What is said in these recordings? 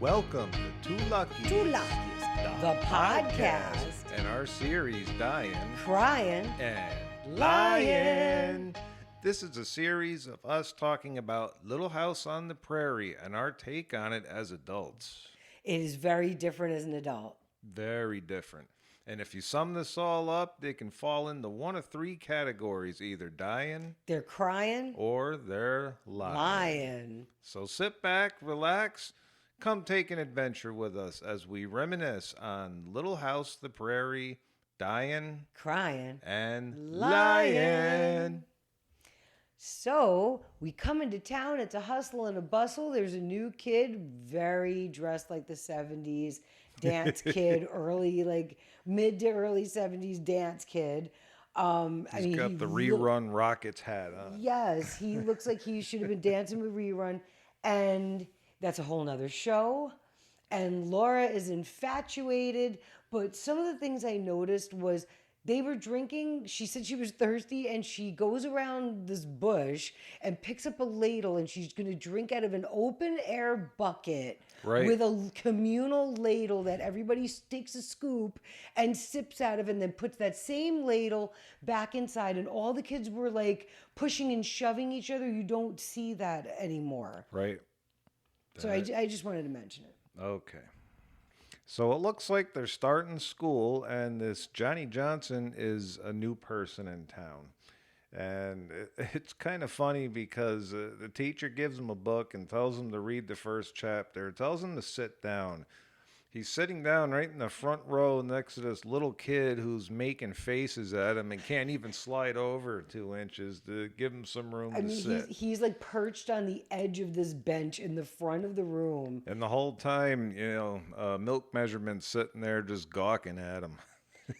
Welcome to Two Luckies, the podcast, and our series Dyin, Cryin and Lyin. This is a series of us talking about Little House on the Prairie and our take on it as adults. It is very different as an adult. Very different. And if you sum this all up, they can fall into one of three categories, either dying, They're crying, or they're lying. lying. So sit back, relax, come take an adventure with us as we reminisce on Little House the Prairie, Dyin, Cryin and Lyin. Lyin. So we come into town. It's a hustle and a bustle. There's a new kid, very dressed like the 70s dance kid, mid to early 70s dance kid. He's got the rerun Rockets hat on. Yes, he looks like he should have been dancing with Rerun. And that's a whole nother show. And Laura is infatuated. But some of the things I noticed was they were drinking. She said she was thirsty, and she goes around this bush and picks up a ladle, and she's going to drink out of an open air bucket with a communal ladle that everybody takes a scoop and sips out of, and then puts that same ladle back inside. And all the kids were like pushing and shoving each other. You don't see that anymore. Right. So I just wanted to mention it. Okay. So it looks like they're starting school, and this Johnny Johnson is a new person in town. And it's kind of funny because the teacher gives him a book and tells him to read the first chapter, tells him to sit down. He's sitting down right in the front row next to this little kid who's making faces at him and can't even slide over 2 inches to give him some room to sit. He's like perched on the edge of this bench in the front of the room. And the whole time, milk measurement's sitting there just gawking at him.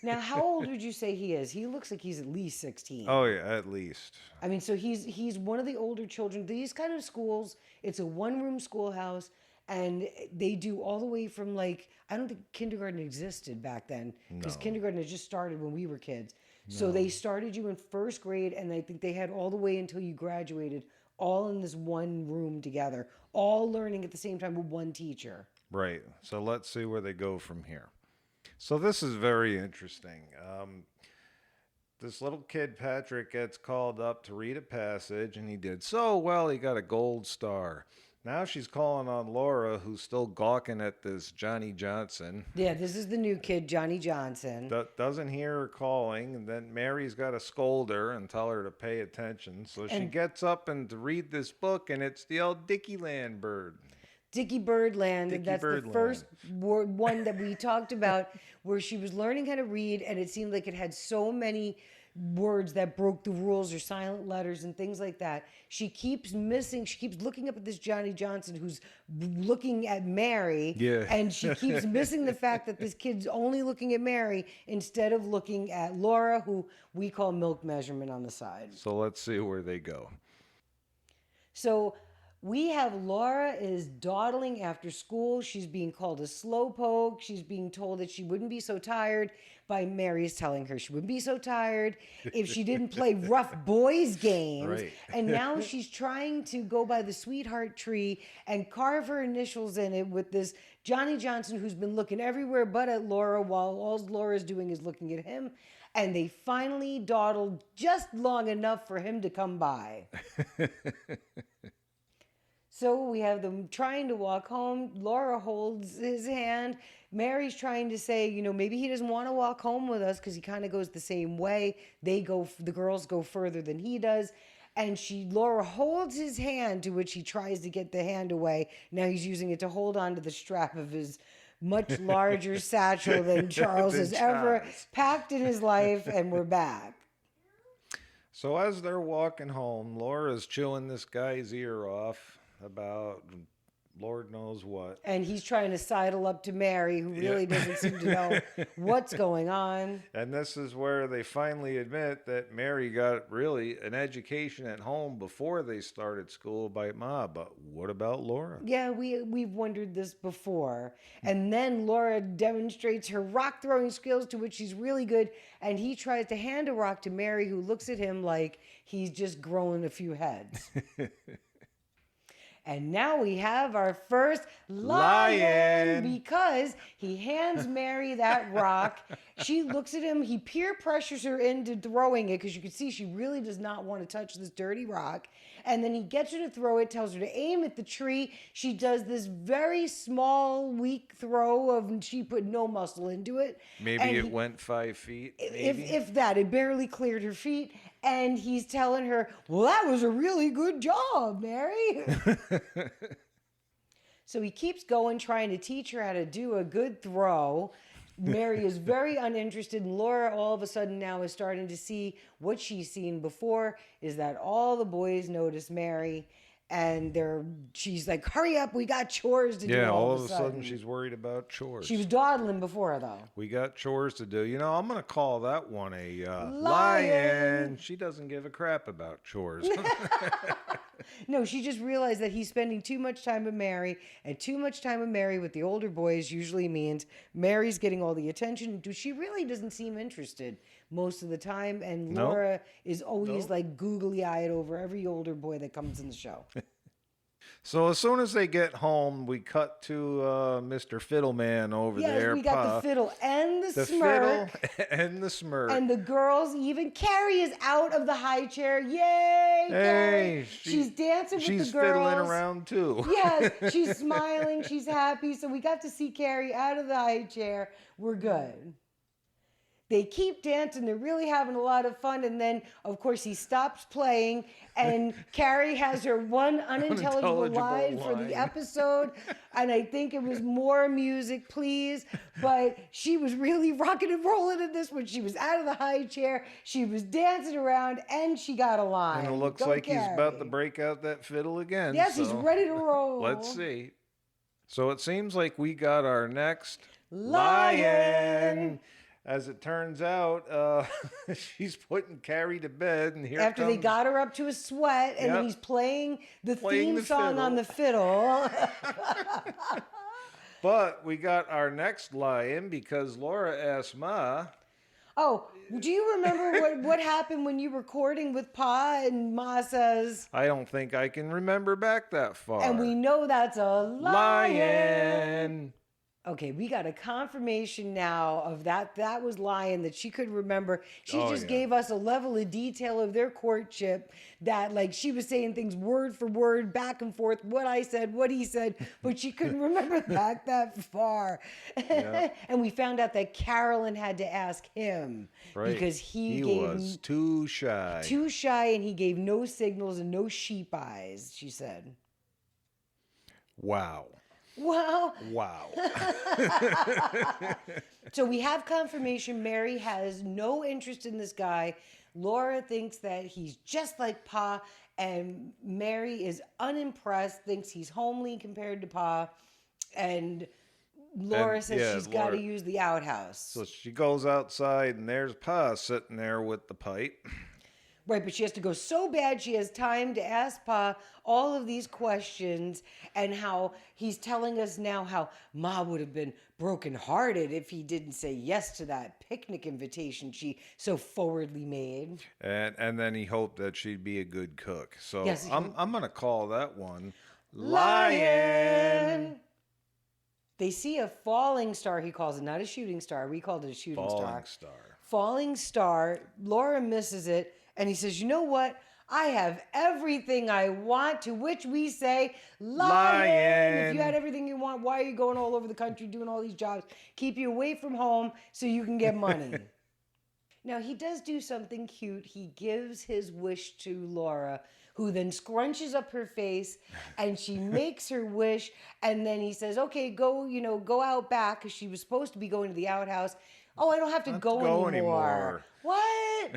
Now, how old would you say he is? He looks like he's at least 16. Oh, yeah, at least. I mean, so he's one of the older children. These kind of schools, it's a one-room schoolhouse. And they do all the way from I don't think kindergarten existed back then, because kindergarten had just started when we were kids. No. So they started you in first grade, and I think they had all the way until you graduated, all in this one room together, all learning at the same time with one teacher. Right. So let's see where they go from here. So this is very interesting. This little kid, Patrick, gets called up to read a passage, and he did so well, he got a gold star. Now she's calling on Laura, who's still gawking at this Johnny Johnson. Yeah, this is the new kid, Johnny Johnson. Doesn't hear her calling, and then Mary's got to scold her and tell her to pay attention. So she gets up and to read this book, and it's the old Dickie Land bird. Dickie Birdland, and that's the first one that we talked about, where she was learning how to read, and it seemed like it had so many words that broke the rules or silent letters and things like that. She keeps looking up at this Johnny Johnson who's looking at Mary, and she keeps missing the fact that this kid's only looking at Mary instead of looking at Laura, who we call milk measurement on the side. So let's see where they go. So we have Laura is dawdling after school. She's being called a slowpoke. She's being told that she wouldn't be so tired by Mary's telling her she wouldn't be so tired if she didn't play rough boys games. Right. And now she's trying to go by the sweetheart tree and carve her initials in it with this Johnny Johnson who's been looking everywhere but at Laura, while all Laura's doing is looking at him. And they finally dawdled just long enough for him to come by. So we have them trying to walk home. Laura holds his hand. Mary's trying to say, maybe he doesn't want to walk home with us because he kind of goes the same way. The girls go further than he does. And Laura holds his hand, to which he tries to get the hand away. Now he's using it to hold on to the strap of his much larger satchel than Charles has ever packed in his life. And we're back. So as they're walking home, Laura's chewing this guy's ear off about Lord knows what. And he's trying to sidle up to Mary, who really doesn't seem to know what's going on. And this is where they finally admit that Mary got really an education at home before they started school by Ma. But what about Laura? Yeah, we've wondered this before. And then Laura demonstrates her rock throwing skills, to which she's really good. And he tries to hand a rock to Mary, who looks at him like he's just grown a few heads. And now we have our first lion, Lion. because he hands Mary that rock. She looks at him. He peer pressures her into throwing it, because you can see she really does not want to touch this dirty rock. And then he gets her to throw it, tells her to aim at the tree. She does this very small, weak throw of, she put no muscle into it. Maybe And it went 5 feet. if that, it barely cleared her feet. And he's telling her, well, that was a really good job, Mary. So he keeps going, trying to teach her how to do a good throw. Mary is very uninterested, and Laura all of a sudden now is starting to see what she's seen before, is that all the boys notice Mary, and she's like, hurry up, we got chores to do. Yeah, all of a sudden she's worried about chores. She was dawdling before, though. We got chores to do. I'm going to call that one a Lion. She doesn't give a crap about chores. No, she just realized that he's spending too much time with Mary, and too much time with Mary with the older boys usually means Mary's getting all the attention. She really doesn't seem interested most of the time, and Nope. Laura is always like googly-eyed over every older boy that comes in the show. So as soon as they get home, we cut to Mr. Fiddleman over there. Yes, we got Pa. the fiddle and the fiddle smirk. and the smirk. And the girls, even Carrie is out of the high chair. Yay, Carrie! She's dancing with the girls. She's fiddling around too. Yes, she's smiling. She's happy. So we got to see Carrie out of the high chair. We're good. They keep dancing. They're really having a lot of fun. And then, of course, he stops playing. And Carrie has her one unintelligible line for the episode. And I think it was more music, please. But she was really rocking and rolling in this one. She was out of the high chair. She was dancing around. And she got a line. And it looks Go like Carrie. he's about to break out that fiddle again. Yes, he's ready to roll. Let's see. So it seems like we got our next Lion. As it turns out, she's putting Carrie to bed, and after they got her up to a sweat, and then he's playing the theme song on the fiddle. But we got our next lion because Laura asked Ma. Oh, do you remember what happened when you were recording with Pa, and Ma says, I don't think I can remember back that far. and we know that's a lion. Okay, we got a confirmation now of that. That was Lion, that she could remember. She just gave us a level of detail of their courtship that, like, she was saying things word for word, back and forth, what I said, what he said, but she couldn't remember back that far. Yeah. And we found out that Carolyn had to ask him because he was too shy. Too shy, and he gave no signals and no sheep eyes, she said. Wow. Wow. Wow. So we have confirmation Mary has no interest in this guy. Laura thinks that he's just like Pa, and Mary is unimpressed, thinks he's homely compared to Pa, and Laura says she's got to use the outhouse. So she goes outside, and there's Pa sitting there with the pipe. Right, but she has to go so bad she has time to ask Pa all of these questions, and how he's telling us now how Ma would have been brokenhearted if he didn't say yes to that picnic invitation she so forwardly made. And then he hoped that she'd be a good cook. So Yes, I'm going to call that one Lion. They see a falling star, he calls it, not a shooting star. We called it a shooting star. Falling star. Laura misses it. And he says, you know what? I have everything I want, to which we say, Lion. If you had everything you want, why are you going all over the country doing all these jobs? Keep you away from home so you can get money. Now, he does do something cute. He gives his wish to Laura, who then scrunches up her face, and she makes her wish. And then he says, okay, go out back, because she was supposed to be going to the outhouse. Oh, I don't have to go anymore. What?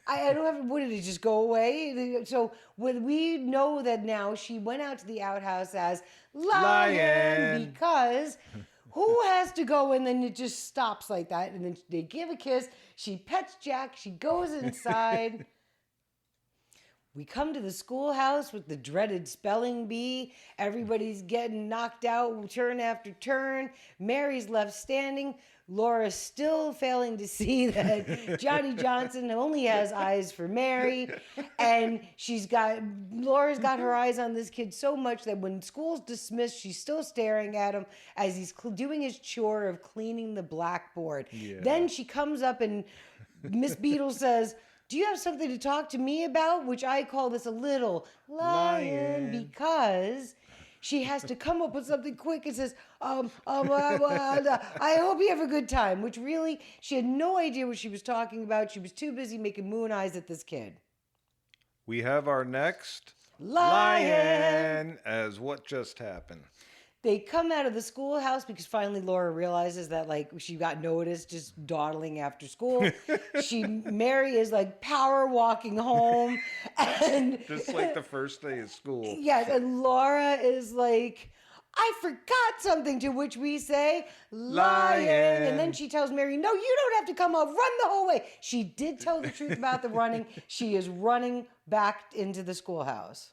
I don't have. What, did it just go away? So when we know that now she went out to the outhouse as Lion. Because who has to go, and then it just stops like that, and then they give a kiss. She pets Jack. She goes inside. We come to the schoolhouse with the dreaded spelling bee. Everybody's getting knocked out turn after turn. Mary's left standing. Laura's still failing to see that Johnny Johnson only has eyes for Mary. And Laura's got her eyes on this kid so much that when school's dismissed, she's still staring at him as he's doing his chore of cleaning the blackboard. Yeah. Then she comes up and Miss Beadle says, do you have something to talk to me about? Which I call this a little lion because she has to come up with something quick and says, I hope you have a good time, which really, she had no idea what she was talking about. She was too busy making moon eyes at this kid. We have our next Lion as what just happened. They come out of the schoolhouse because finally Laura realizes that like she got noticed just dawdling after school. Mary is like power walking home, and Just like the first day of school. yes, and Laura is like, I forgot something, to which we say, lion. And then she tells Mary, no, you don't have to come up, run the whole way. She did tell the truth about the running. She is running back into the schoolhouse.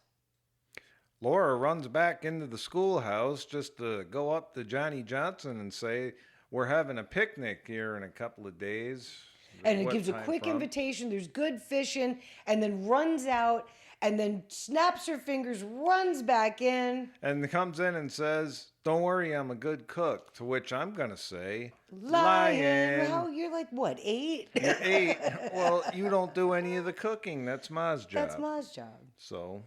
Laura runs back into the schoolhouse just to go up to Johnny Johnson and say, we're having a picnic here in a couple of days. And it What gives a time quick from? invitation. There's good fishing, and then runs out, and then snaps her fingers, runs back in. And comes in and says, don't worry, I'm a good cook. To which I'm going to say, Lion. Well, you're like, what, 8? You're 8. Well, you don't do any of the cooking. That's Ma's job. That's Ma's job. So,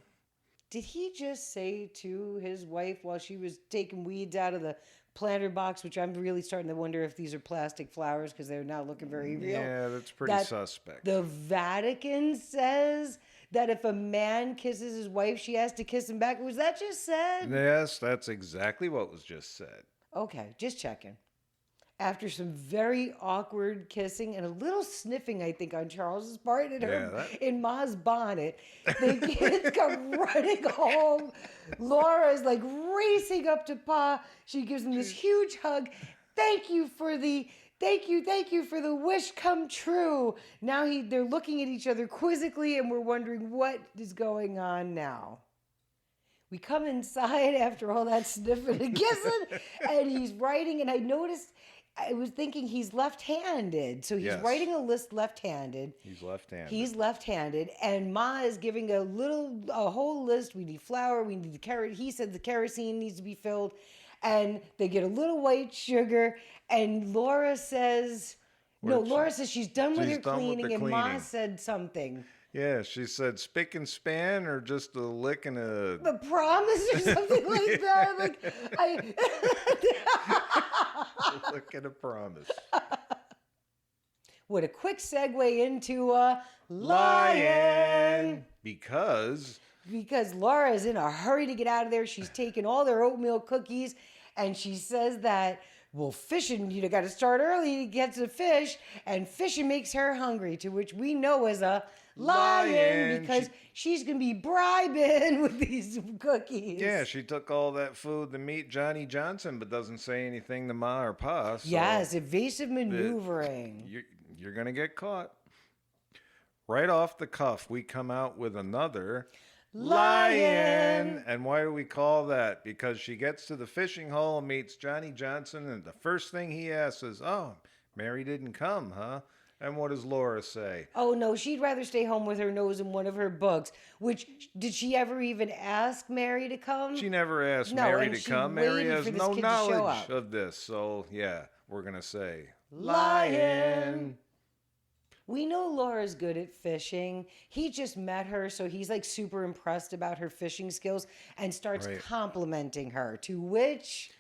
Did he just say to his wife while she was taking weeds out of the planter box, which I'm really starting to wonder if these are plastic flowers because they're not looking very real. yeah, that's pretty that suspect. The Vatican says that if a man kisses his wife, she has to kiss him back. Was that just said? Yes, that's exactly what was just said. Okay, just checking. After some very awkward kissing and a little sniffing, I think, on Charles's part in Ma's bonnet, the kids come running home. Laura's like racing up to Pa. She gives him this huge hug. Thank you for the wish come true. Now they're looking at each other quizzically, and we're wondering what is going on now. We come inside after all that sniffing and kissing, and he's writing, and I was thinking he's left-handed. So he's writing a list left-handed. He's left-handed. And Ma is giving a whole list. We need flour. We need the carrot. He said the kerosene needs to be filled. And they get a little white sugar. And Laura says, Laura says she's done with her cleaning. And Ma said something. Yeah, she said spick and span or just a lick and a... The promise or something like that. Look at a promise. What a quick segue into a lion. Because Laura is in a hurry to get out of there. She's taken all their oatmeal cookies, and she says that, well, fishing, got to start early to get to fish, and fishing makes her hungry, to which we know as a lion because she's going to be bribing with these cookies. Yeah, she took all that food to meet Johnny Johnson, but doesn't say anything to Ma or Pa. So yes, evasive maneuvering. You're going to get caught. Right off the cuff, we come out with another lion. And why do we call that? Because she gets to the fishing hole and meets Johnny Johnson, and the first thing he asks is, oh, Mary didn't come, huh? And what does Laura say? Oh, no, she'd rather stay home with her nose in one of her books. Which, did she ever even ask Mary to come? She never asked Mary to come. Mary has no knowledge of this. So, yeah, we're going to say, lion. We know Laura's good at fishing. He just met her, so he's like super impressed about her fishing skills and starts complimenting her. To which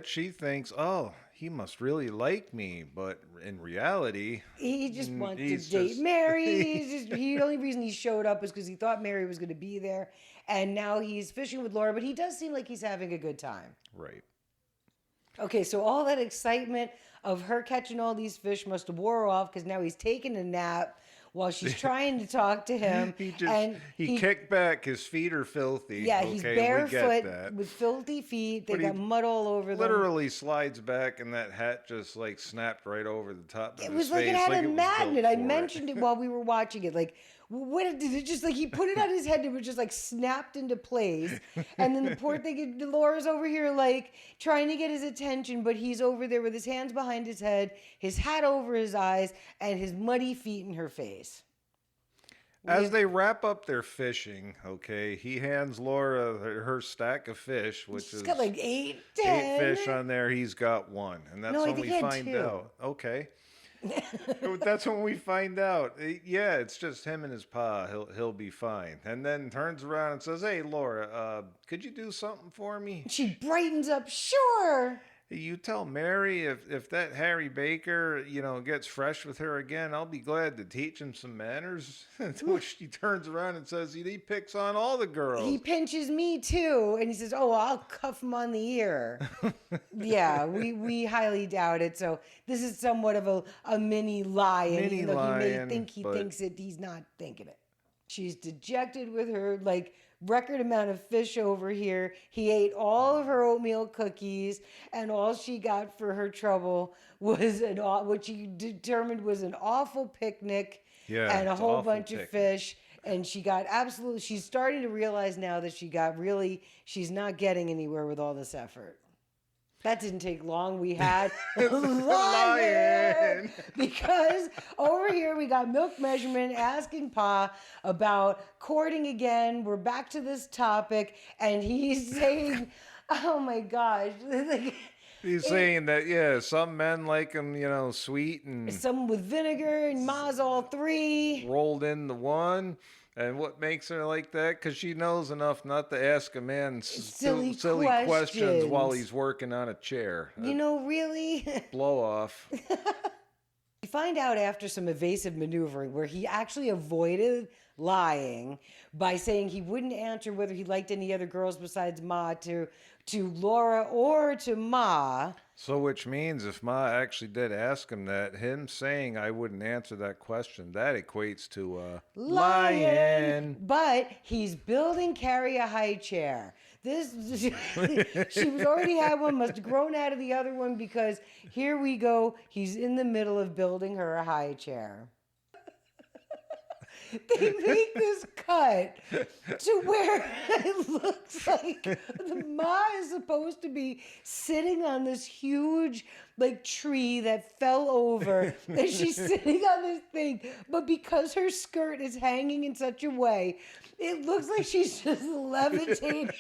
she thinks, oh, he must really like me, but in reality, he just wants to date Mary. The only reason he showed up is because he thought Mary was going to be there, and now he's fishing with Laura. But he does seem like he's having a good time. Right. Okay, so all that excitement of her catching all these fish must have wore off because now he's taking a nap while she's trying to talk to him. He kicked back. His feet are filthy. Yeah, he's barefoot with filthy feet. They got mud all over them. Literally slides back, and that hat just snapped right over the top of his face. It was like it had a magnet. I mentioned it while we were watching it. Like what did it just like he put it on his head and it was just like snapped into place. And then the poor thing, Laura's over here like trying to get his attention, but he's over there with his hands behind his head, his hat over his eyes, and his muddy feet in her face. As they wrap up their fishing, okay, he hands Laura her stack of fish, which She's is got like 8, 10. 8 fish on there. He's got 1, and that's No, I when think we he had find 2. out. Okay, that's when we find out. Yeah, it's just him and his pa. He'll be fine. And then turns around and says, "Hey, Laura, could you do something for me?" She brightens up. Sure. You tell Mary if that Harry Baker, gets fresh with her again, I'll be glad to teach him some manners. To which she turns around and says, he picks on all the girls. He pinches me too. And he says, oh, I'll cuff him on the ear. Yeah, we highly doubt it. So this is somewhat of a mini lie. And even though he may think he thinks it, he's not thinking it. She's dejected with her like record amount of fish over here. He ate all of her oatmeal cookies, and all she got for her trouble was what she determined was an awful picnic and a whole bunch of fish. And she got she's starting to realize now that she's not getting anywhere with all this effort. That didn't take long. We had Lyin. Because over here we got Milk Measurement asking Pa about courting again. We're back to this topic. And he's saying, oh my gosh. He's saying that, some men like them, sweet and... Some with vinegar and Ma's all 3. Rolled into 1. And what makes her like that? Because she knows enough not to ask a man silly questions while he's working on a chair. Really? Blow off. We find out after some evasive maneuvering where he actually avoided lying by saying he wouldn't answer whether he liked any other girls besides Ma to Laura or to Ma. So which means if Ma actually did ask him that, him saying I wouldn't answer that question, that equates to lying. But he's building Carrie a high chair. She was already had one, must have grown out of the other one, because here we go. He's in the middle of building her a high chair. They make this cut to where it looks like the Ma is supposed to be sitting on this huge tree that fell over, and she's sitting on this thing, but because her skirt is hanging in such a way, it looks like she's just levitating to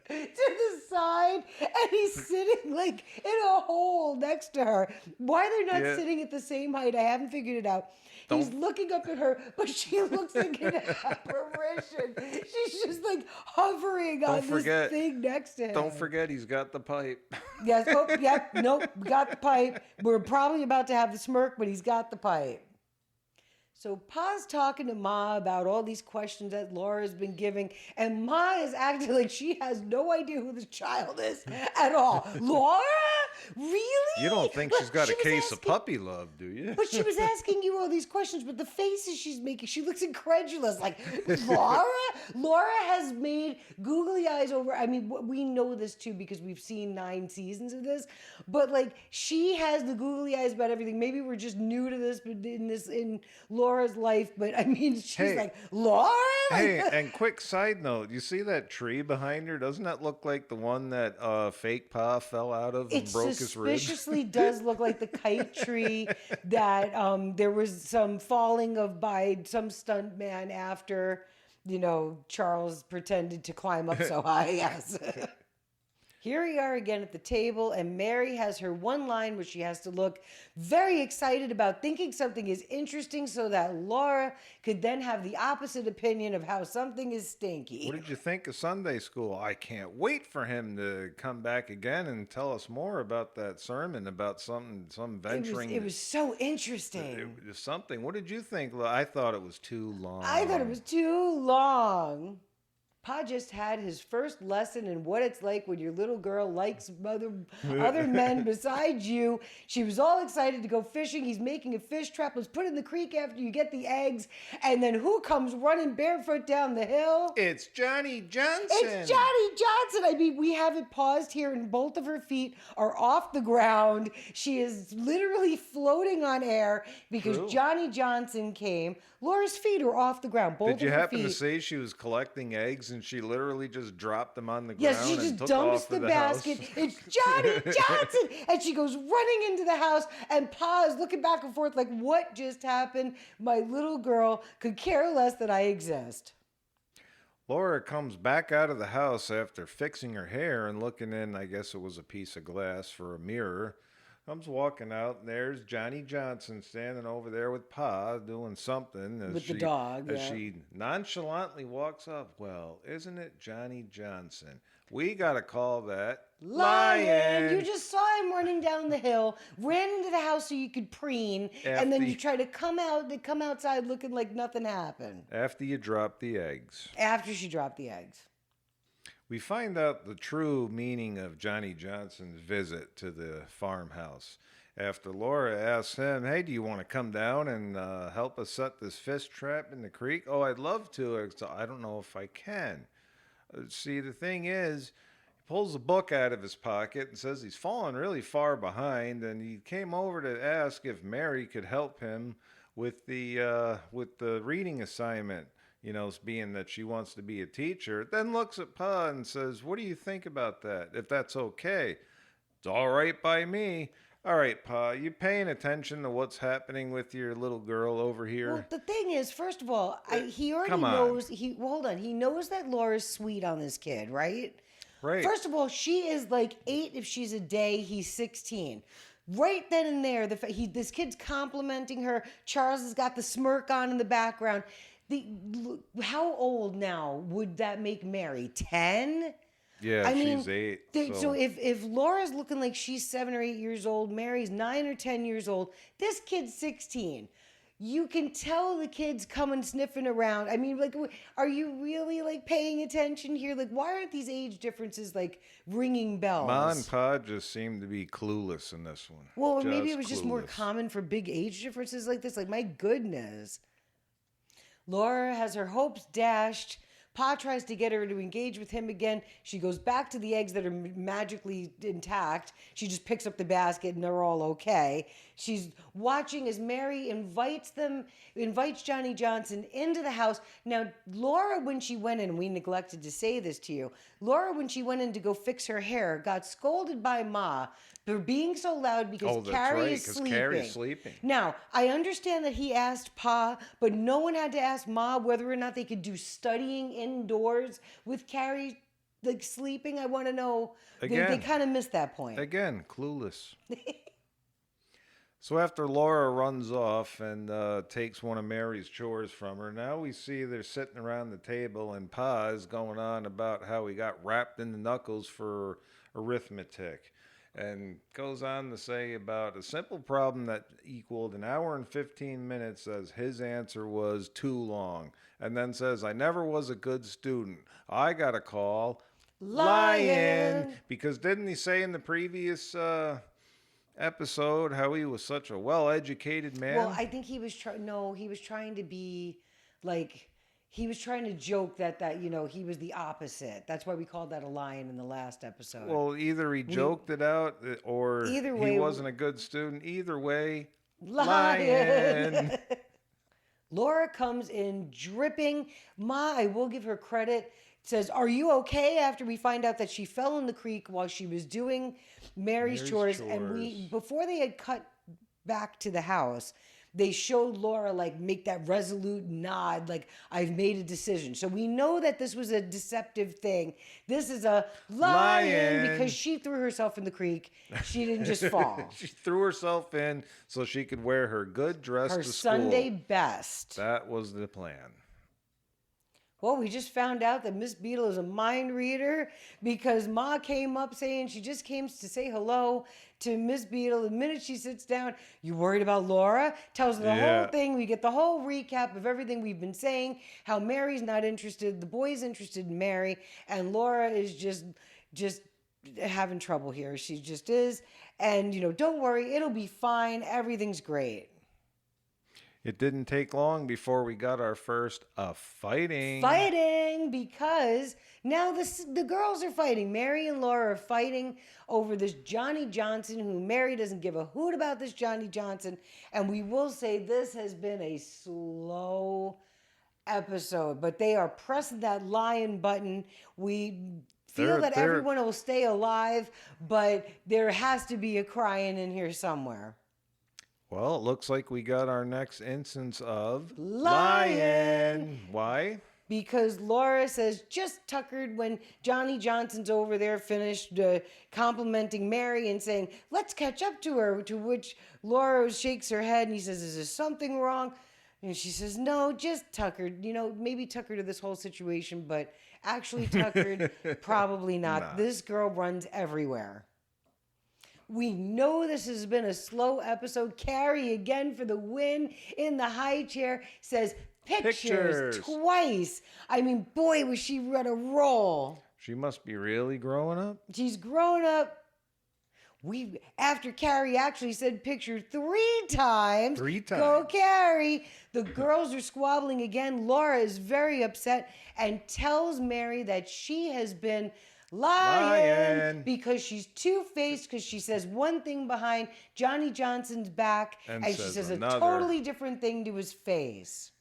the side, and he's sitting in a hole next to her. Why they're not sitting at the same height, I haven't figured it out. He's looking up at her, but she looks like an apparition. She's just hovering on this thing next to him. Don't forget, he's got the pipe. Yes. Oh, yep. Nope. Got the pipe. We're probably about to have the smirk, but he's got the pipe. So Pa's talking to Ma about all these questions that Laura's been giving, and Ma is acting like she has no idea who this child is at all. Laura? Really? You don't think she's got a case of puppy love, do you? But she was asking you all these questions, but the faces she's making, she looks incredulous. Laura? Laura has made googly eyes over. I mean, we know this too because we've seen 9 seasons of this, but she has the googly eyes about everything. Maybe we're just new to this, but in Laura's life, but I mean, she's Laura? Hey, and quick side note, you see that tree behind her? Doesn't that look like the one that fake Pa fell out of and broke his ribs? It suspiciously does look like the kite tree that there was some falling of by some stunt man after, Charles pretended to climb up so high. Yes. Here we are again at the table, and Mary has her one line where she has to look very excited about thinking something is interesting so that Laura could then have the opposite opinion of how something is stinky. What did you think of Sunday school? I can't wait for him to come back again and tell us more about that sermon, about some venturing. It was so interesting. It was something. What did you think? I thought it was too long. I thought it was too long. Pa just had his first lesson in what it's like when your little girl likes other men besides you. She was all excited to go fishing. He's making a fish trap. Let's put it in the creek after you get the eggs. And then who comes running barefoot down the hill? It's Johnny Johnson. It's Johnny Johnson, I mean, we have it paused here, and both of her feet are off the ground. She is literally floating on air because True. Johnny Johnson came. Laura's feet are off the ground. Both Did you of her happen to feet. say she was collecting eggs and she literally just dropped them on the Yes, she ground and just took dumps off the for the basket. house? It's Johnny Johnson. And she goes running into the house, and Pa is looking back and forth like, what just happened? My little girl could care less that I exist. Laura comes back out of the house after fixing her hair and looking in, I guess it was a piece of glass for a mirror. Comes walking out, and there's Johnny Johnson standing over there with Pa doing something With the dog, as yeah. she nonchalantly walks up. Well, isn't it Johnny Johnson? We got to call that Lyin. You just saw him running down the hill, ran into the house so you could preen, and then After- you try to come outside looking like nothing happened. After you drop the eggs. After she dropped the eggs. We find out the true meaning of Johnny Johnson's visit to the farmhouse. After Laura asks him, hey, do you want to come down and help us set this fish trap in the creek? Oh, I'd love to. I don't know if I can. See, the thing is, he pulls a book out of his pocket and says he's fallen really far behind, and he came over to ask if Mary could help him with the reading assignment. You know, being that she wants to be a teacher, then looks at Pa and says, what do you think about that? If that's okay. It's all right by me. All right, Pa, you paying attention to what's happening with your little girl over here? Well, the thing is, first of all, he already Come on. knows. Hold on. He knows that Laura's sweet on this kid, right? Right. First of all, she is like 8 if she's a day. He's 16. Right then and there, this kid's complimenting her. Charles has got the smirk on in the background. How old now would that make Mary? 10? Yeah, I mean, she's 8. so if Laura's looking like she's 7 or 8 years old, Mary's 9 or 10 years old, this kid's 16. You can tell the kid's coming sniffing around. I mean, like, are you really like paying attention here? Like, why aren't these age differences like ringing bells? Ma and Pa just seem to be clueless in this one. Well, maybe it was just more clueless. common for big age differences like this. Like, my goodness. Laura has her hopes dashed. Pa tries to get her to engage with him again. She goes back to the eggs that are magically intact. She just picks up the basket and they're all okay. She's watching as Mary invites Johnny Johnson into the house. Now, Laura, when she went in, we neglected to say this to you, Laura, when she went in to go fix her hair, got scolded by Ma for being so loud because Carrie is sleeping. Carrie's sleeping. Now, I understand that he asked Pa, but no one had to ask Ma whether or not they could do studying indoors with Carrie like sleeping. I want to know. Again. They kind of missed that point. Again, clueless. So after Laura runs off and takes one of Mary's chores from her, now we see they're sitting around the table and Pa is going on about how he got wrapped in the knuckles for arithmetic. And goes on to say about a simple problem that equaled an hour and 15 minutes as his answer was too long. And then says, I never was a good student. I got to call Lyin. Because didn't he say in the previous episode how he was such a well-educated man? Well, I think he was trying to be like, he was trying to joke that he was the opposite. That's why we called that a lion in the last episode. Well, either he joked it out or Either way, he wasn't a good student. Either way, Lyin. Lyin. Laura comes in dripping. Ma, I will give her credit, says, are you okay? After we find out that she fell in the creek while she was doing Mary's chores. And before they had cut back to the house, they showed Laura like make that resolute nod, like I've made a decision. So we know that this was a deceptive thing. This is a lion because she threw herself in the creek. She didn't just fall. She threw herself in so she could wear her good dress Her to school. Sunday best. That was the plan. Well, we just found out that Miss Beadle is a mind reader because Ma came up saying she just came to say hello to Miss Beadle. The minute she sits down, you worried about Laura? Tells her the whole thing. We get the whole recap of everything we've been saying, how Mary's not interested, the boy's interested in Mary, and Laura is just having trouble here. She just is. And, don't worry, it'll be fine. Everything's great. It didn't take long before we got our first fighting. Fighting because now the girls are fighting. Mary and Laura are fighting over this Johnny Johnson, who Mary doesn't give a hoot about this Johnny Johnson. And we will say this has been a slow episode, but they are pressing that lion button. We feel that They're everyone will stay alive, but there has to be a crying in here somewhere. Well, it looks like we got our next instance of Lion. Why? Because Laura says just tuckered when Johnny Johnson's over there finished complimenting Mary and saying, let's catch up to her. To which Laura shakes her head and he says, is there something wrong? And she says, no, just tuckered. You know, maybe tuckered to this whole situation, but actually tuckered, probably not. Nah. This girl runs everywhere. We know this has been a slow episode. Carrie again for the win in the high chair says pictures twice. I mean, boy, was she on a roll. She must be really growing up. She's grown up. After Carrie actually said picture 3 times. 3 times. Go Carrie. The girls are squabbling again. Laura is very upset and tells Mary that she has been lying because she's two-faced, because she says one thing behind Johnny Johnson's back and she says another. A totally different thing to his face.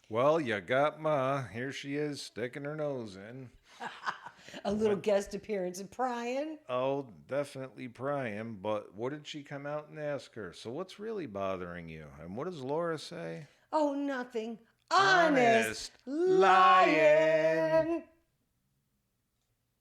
Well, you got Ma. Here she is sticking her nose in. A little guest appearance of Pryin. Oh, definitely prying. But what did she come out and ask her? So what's really bothering you? And what does Laura say? Oh, nothing. Honest lion.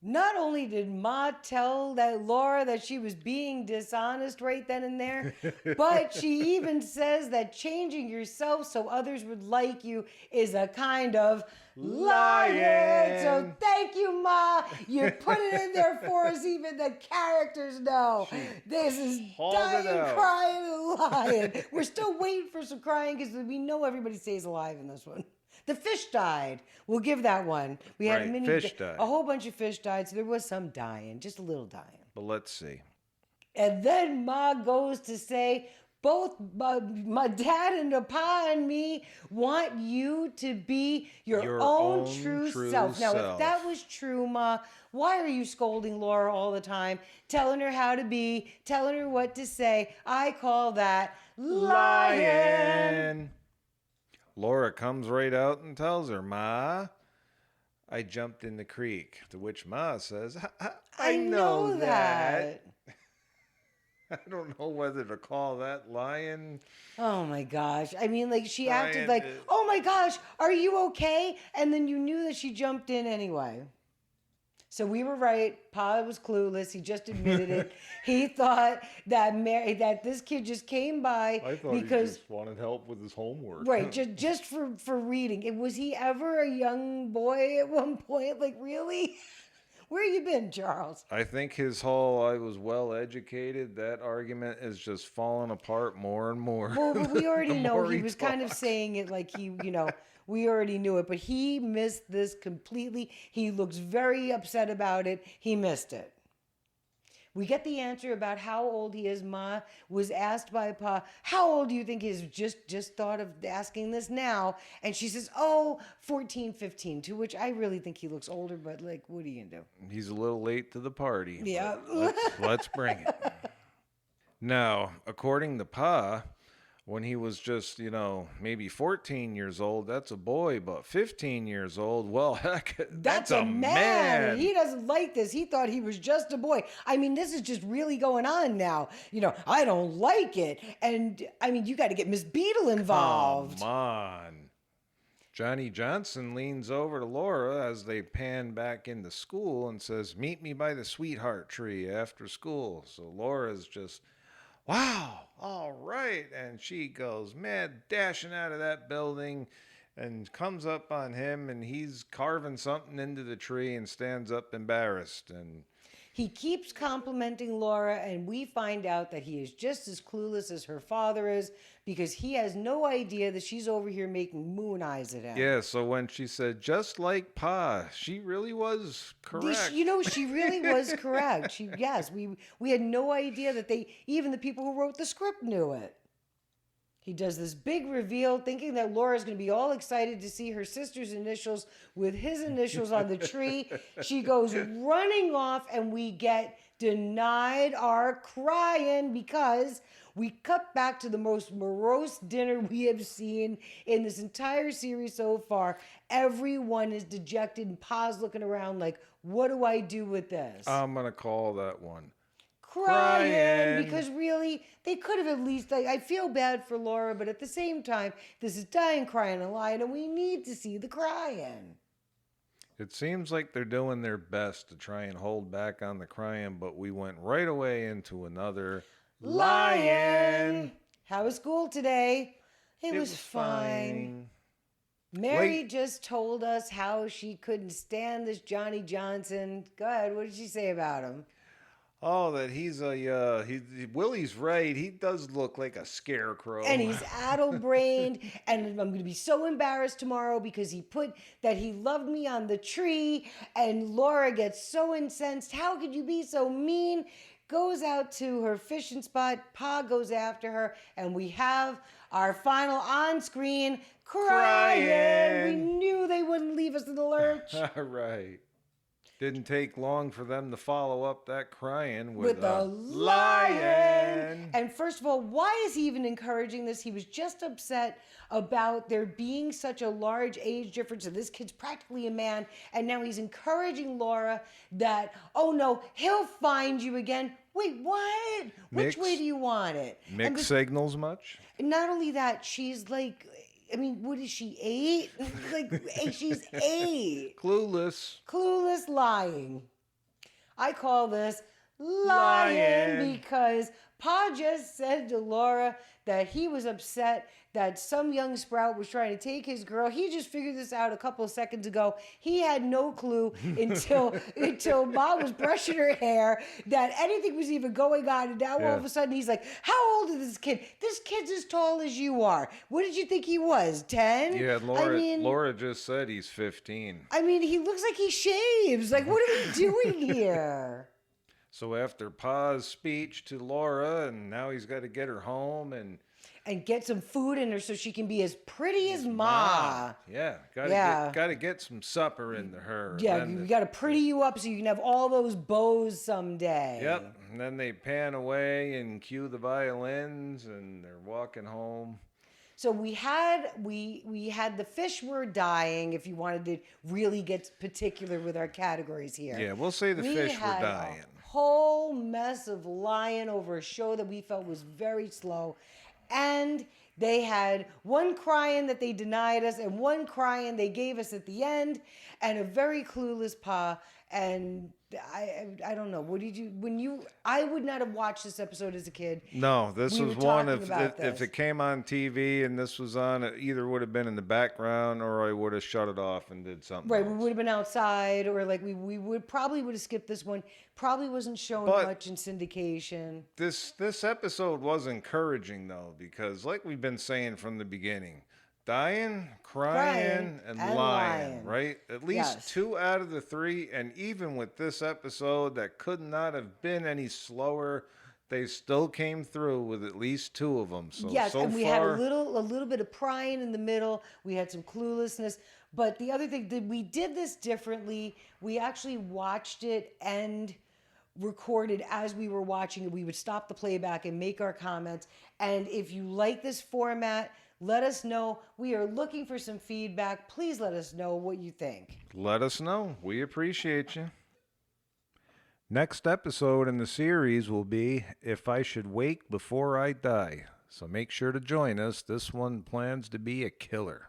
Not only did Ma tell that Laura that she was being dishonest right then and there, but she even says that changing yourself so others would like you is a kind of lying. So thank you, Ma. You put it in there for us, even the characters know. This is Dyin, Cryin and Lyin. We're still waiting for some crying because we know everybody stays alive in this one. The fish died. We'll give that one. We had a whole bunch of fish died, so there was some dying, just a little dying. But let's see. And then Ma goes to say, both my dad and the Pa and me want you to be your own true self. Now, if that was true, Ma, why are you scolding Laura all the time, telling her how to be, telling her what to say? I call that lying. Laura comes right out and tells her, Ma, I jumped in the creek. To which Ma says, I know that. I don't know whether to call that lying. Oh my gosh. I mean, like, she acted like, oh my gosh, are you okay? And then you knew that she jumped in anyway. So we were right. Pa was clueless. He just admitted it. He thought that that this kid just came by because he just wanted help with his homework. Right, just for reading. Was he ever a young boy at one point? Like, really? Where you been, Charles? I think his whole I was well educated, that argument is just falling apart more and more. Well, we already know he was kind of saying it like he, we already knew it, but he missed this completely. He looks very upset about it. He missed it. We get the answer about how old he is. Ma was asked by Pa, how old do you think he is? Just thought of asking this now. And she says, 14, 15, to which I really think he looks older, but like, what are you going to do? He's a little late to the party. Yeah. Let's bring it. Now, according to Pa, when he was just, maybe 14 years old, that's a boy, but 15 years old, well, heck, that's a man. He doesn't like this. He thought he was just a boy. I mean, this is just really going on now. I don't like it. And, I mean, you got to get Miss Beadle involved. Come on. Johnny Johnson leans over to Laura as they pan back into school and says, meet me by the sweetheart tree after school. So Laura's just, wow, all right. And she goes mad dashing out of that building and comes up on him, and he's carving something into the tree and stands up embarrassed. And he keeps complimenting Laura, and we find out that he is just as clueless as her father is, because he has no idea that she's over here making moon eyes at him. Yeah, so when she said, just like Pa, she really was correct. She really was correct. We had no idea that even the people who wrote the script knew it. He does this big reveal thinking that Laura's going to be all excited to see her sister's initials with his initials on the tree. She goes running off, and we get denied our Cryin because we cut back to the most morose dinner we have seen in this entire series so far. Everyone is dejected, and Pa's looking around like, what do I do with this? I'm going to call that one. Cryin, because really they could have at least, like, I feel bad for Laura, but at the same time this is Dyin, Cryin and Lyin, and we need to see the Cryin. It seems like they're doing their best to try and hold back on the crying, but we went right away into another Lyin. How was school today? It was fine. Mary just told us how she couldn't stand this Johnny Johnson. Go ahead, what did she say about him? Oh, that he's Willie's right. He does look like a scarecrow. And he's addle-brained, and I'm going to be so embarrassed tomorrow because he put that he loved me on the tree, and Laura gets so incensed. How could you be so mean? Goes out to her fishing spot. Pa goes after her, and we have our final on-screen Cryin. We knew they wouldn't leave us in the lurch. Right. Didn't take long for them to follow up that Cryin with a Lyin. And first of all, why is he even encouraging this? He was just upset about there being such a large age difference, and this kid's practically a man, and now he's encouraging Laura that, oh no, he'll find you again. Wait, what? Which way do you want it? Mixed signals much? Not only that, she's like, I mean, what is she, 8? Like, she's 8. Clueless lying. I call this Lyin because Pa just said to Laura that he was upset that some young sprout was trying to take his girl. He just figured this out a couple of seconds ago. He had no clue until Ma was brushing her hair that anything was even going on. And now all of a sudden he's like, how old is this kid? This kid's as tall as you are. What did you think he was, 10? Yeah, Laura just said he's 15. I mean, he looks like he shaves. Like, what are we doing here? So after Pa's speech to Laura, and now he's got to get her home and get some food in her so she can be as pretty as Ma. Yeah, gotta get some supper into her. Yeah, we gotta pretty you up so you can have all those bows someday. Yep, and then they pan away and cue the violins, and they're walking home. So we had the fish were dying. If you wanted to really get particular with our categories here, yeah, we'll say the fish were dying. Whole mess of Lyin over a show that we felt was very slow. And they had one Cryin that they denied us and one Cryin they gave us at the end, and a very clueless Pa. And I don't know. What did you I would not have watched this episode as a kid. No, this was one if it came on TV and this was on, it either would have been in the background or I would have shut it off and did something else. We would have been outside, or like we would probably have skipped this one. Probably wasn't shown much in syndication. This episode was encouraging though, because like we've been saying from the beginning, Dyin, Cryin, and Lyin, right? At least 2 out of the 3, and even with this episode that could not have been any slower, they still came through with at least 2 of them. So and we had a little bit of prying in the middle. We had some cluelessness. But the other thing, we did this differently. We actually watched it and recorded as we were watching it. We would stop the playback and make our comments. And if you like this format, let us know. We are looking for some feedback. Please let us know what you think. Let us know. We appreciate you. Next episode in the series will be If I Should Wake Before I Die. So make sure to join us. This one plans to be a killer.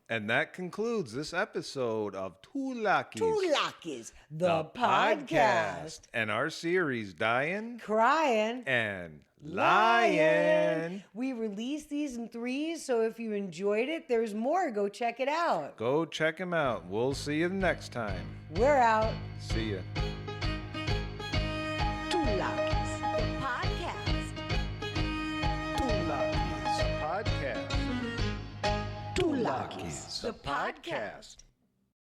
And that concludes this episode of Two Lockies, the podcast. And our series, Dyin, Cryin, and Lyin. We release these in 3s, so if you enjoyed it, there's more. Go check it out. Go check them out. We'll see you next time. We're out. See ya. Two Lockies, the podcast. Two Lockies, podcast. Two Lockies, the podcast.